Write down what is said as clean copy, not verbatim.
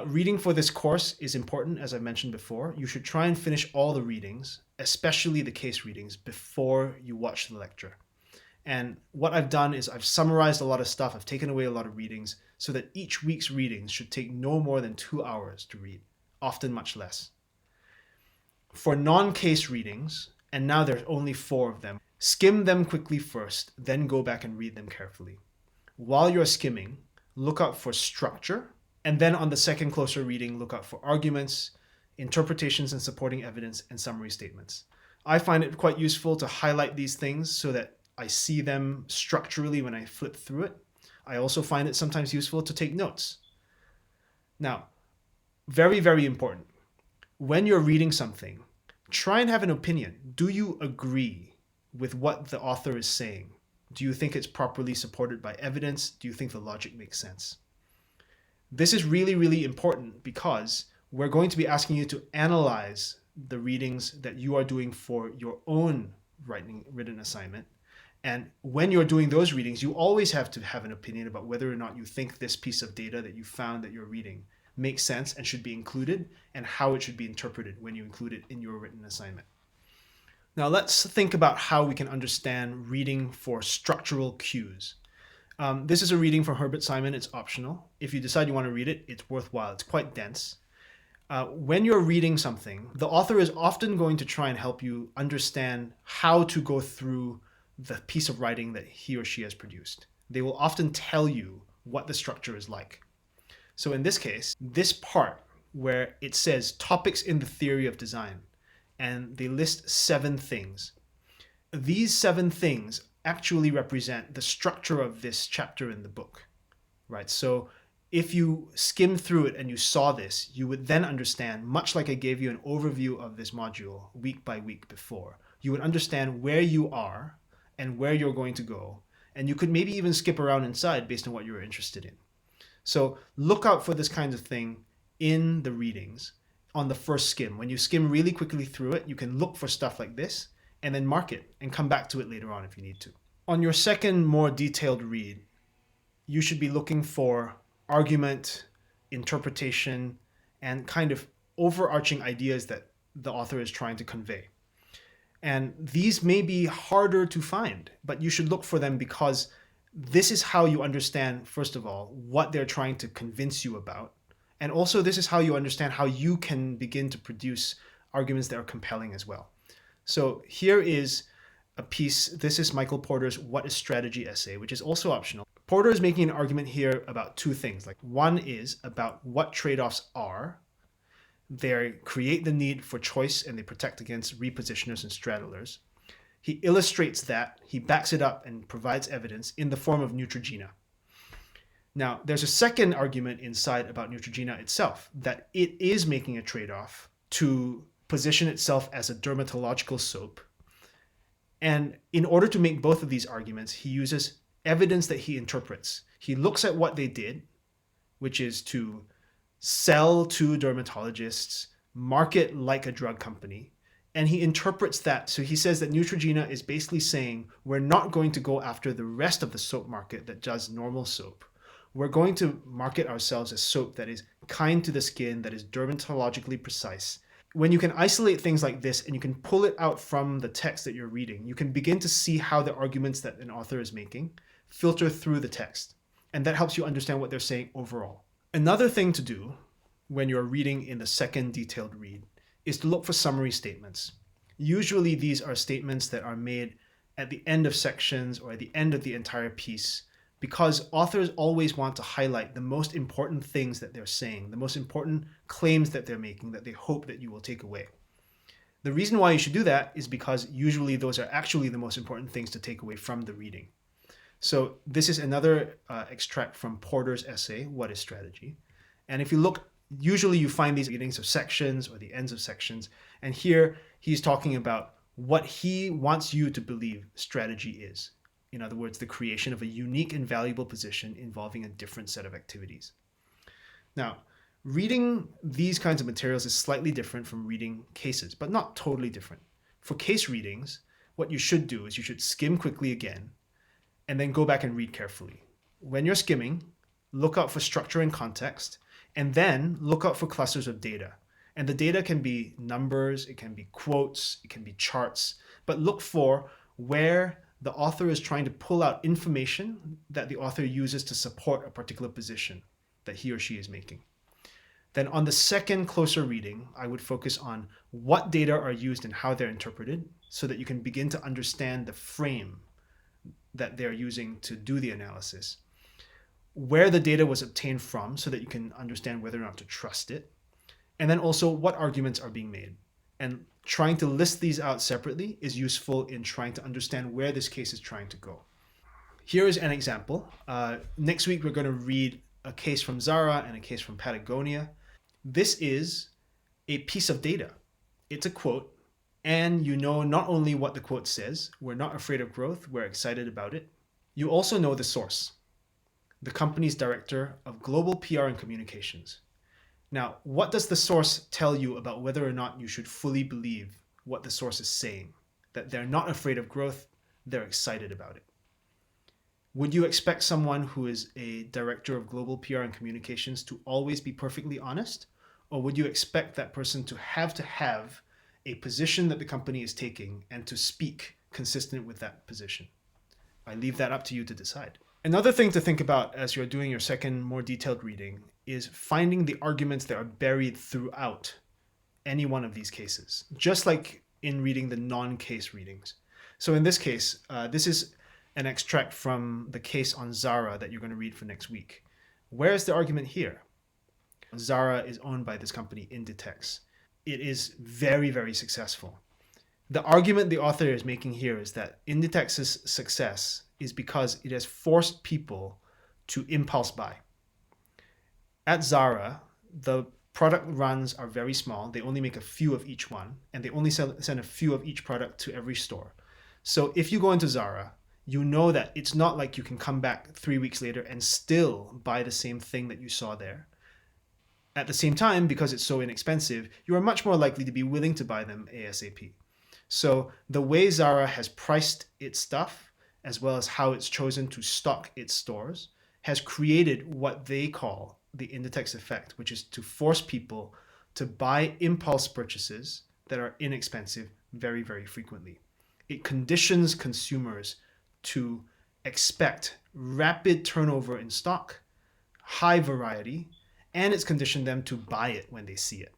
Reading for this course is important, as I mentioned before. You should try and finish all the readings, especially the case readings, before you watch the lecture. And what I've done is I've summarized a lot of stuff, I've taken away a lot of readings, so that each week's readings should take no more than 2 hours to read, often much less. For non-case readings, and now there's only 4 of them, skim them quickly first, then go back and read them carefully. While you're skimming, look out for structure, and then on the second closer reading, look out for arguments, interpretations and supporting evidence, and summary statements. I find it quite useful to highlight these things so that I see them structurally when I flip through it. I also find it sometimes useful to take notes. Now, very, very important. When you're reading something, try and have an opinion. Do you agree with what the author is saying? Do you think it's properly supported by evidence? Do you think the logic makes sense? This is really, really important because we're going to be asking you to analyze the readings that you are doing for your own written assignment. And when you're doing those readings, you always have to have an opinion about whether or not you think this piece of data that you found that you're reading makes sense and should be included, and how it should be interpreted when you include it in your written assignment. Now let's think about how we can understand reading for structural cues. This is a reading from Herbert Simon. It's optional. If you decide you want to read it, it's worthwhile. It's quite dense. When you're reading something, the author is often going to try and help you understand how to go through the piece of writing that he or she has produced. They will often tell you what the structure is like. So in this case, this part where it says topics in the theory of design, and they list 7 things. These 7 things actually represent the structure of this chapter in the book, right? So if you skim through it and you saw this, you would then understand, much like I gave you an overview of this module week by week before, you would understand where you are and where you're going to go. And you could maybe even skip around inside based on what you're interested in. So look out for this kind of thing in the readings on the first skim. When you skim really quickly through it, you can look for stuff like this and then mark it and come back to it later on if you need to. On your second, more detailed read, you should be looking for argument, interpretation, and kind of overarching ideas that the author is trying to convey. And these may be harder to find, but you should look for them because this is how you understand, first of all, what they're trying to convince you about. And also, this is how you understand how you can begin to produce arguments that are compelling as well. So here is a piece. This is Michael Porter's What is Strategy essay, which is also optional. Porter is making an argument here about 2 things. Like, one is about what trade-offs are. They create the need for choice and they protect against repositioners and straddlers. He illustrates that, he backs it up and provides evidence in the form of Neutrogena. Now, there's a second argument inside about Neutrogena itself, that it is making a trade-off to position itself as a dermatological soap. And in order to make both of these arguments, he uses evidence that he interprets. He looks at what they did, which is to sell to dermatologists, market like a drug company, and he interprets that. So he says that Neutrogena is basically saying we're not going to go after the rest of the soap market that does normal soap. We're going to market ourselves as soap that is kind to the skin, that is dermatologically precise. When you can isolate things like this and you can pull it out from the text that you're reading, you can begin to see how the arguments that an author is making filter through the text. And that helps you understand what they're saying overall. Another thing to do when you're reading in the second detailed read is to look for summary statements. Usually these are statements that are made at the end of sections or at the end of the entire piece, because authors always want to highlight the most important things that they're saying, the most important claims that they're making that they hope that you will take away. The reason why you should do that is because usually those are actually the most important things to take away from the reading. So this is another extract from Porter's essay, What is Strategy? And if you look, usually you find these beginnings of sections or the ends of sections. And here he's talking about what he wants you to believe strategy is. In other words, the creation of a unique and valuable position involving a different set of activities. Now, reading these kinds of materials is slightly different from reading cases, but not totally different. For case readings, what you should do is you should skim quickly again, and then go back and read carefully. When you're skimming, look out for structure and context, And then look out for clusters of data. And the data can be numbers, it can be quotes, it can be charts, but look for where the author is trying to pull out information that the author uses to support a particular position that he or she is making. Then on the second closer reading, I would focus on what data are used and how they're interpreted so that you can begin to understand the frame that they're using to do the analysis, where the data was obtained from so that you can understand whether or not to trust it, and then also what arguments are being made. And trying to list these out separately is useful in trying to understand where this case is trying to go. Here is an example. Next week, we're going to read a case from Zara and a case from Patagonia. This is a piece of data. It's a quote, and you know not only what the quote says, we're not afraid of growth, we're excited about it. You also know the source, the company's director of global PR and communications. Now, what does the source tell you about whether or not you should fully believe what the source is saying? That they're not afraid of growth, they're excited about it. Would you expect someone who is a director of global PR and communications to always be perfectly honest? Or would you expect that person to have a position that the company is taking and to speak consistent with that position? I leave that up to you to decide. Another thing to think about as you're doing your second, more detailed reading is finding the arguments that are buried throughout any one of these cases, just like in reading the non-case readings. So in this case, this is an extract from the case on Zara that you're going to read for next week. Where is the argument here? Zara is owned by this company, Inditex. It is very, very successful. The argument the author is making here is that Inditex's success is because it has forced people to impulse buy. At Zara, the product runs are very small. They only make a few of each one, and they only send a few of each product to every store. So if you go into Zara, you know that it's not like you can come back 3 weeks later and still buy the same thing that you saw there. At the same time, because it's so inexpensive, you are much more likely to be willing to buy them ASAP. So the way Zara has priced its stuff, as well as how it's chosen to stock its stores, has created what they call the Inditex effect, which is to force people to buy impulse purchases that are inexpensive very, very frequently. It conditions consumers to expect rapid turnover in stock, high variety, and it's conditioned them to buy it when they see it.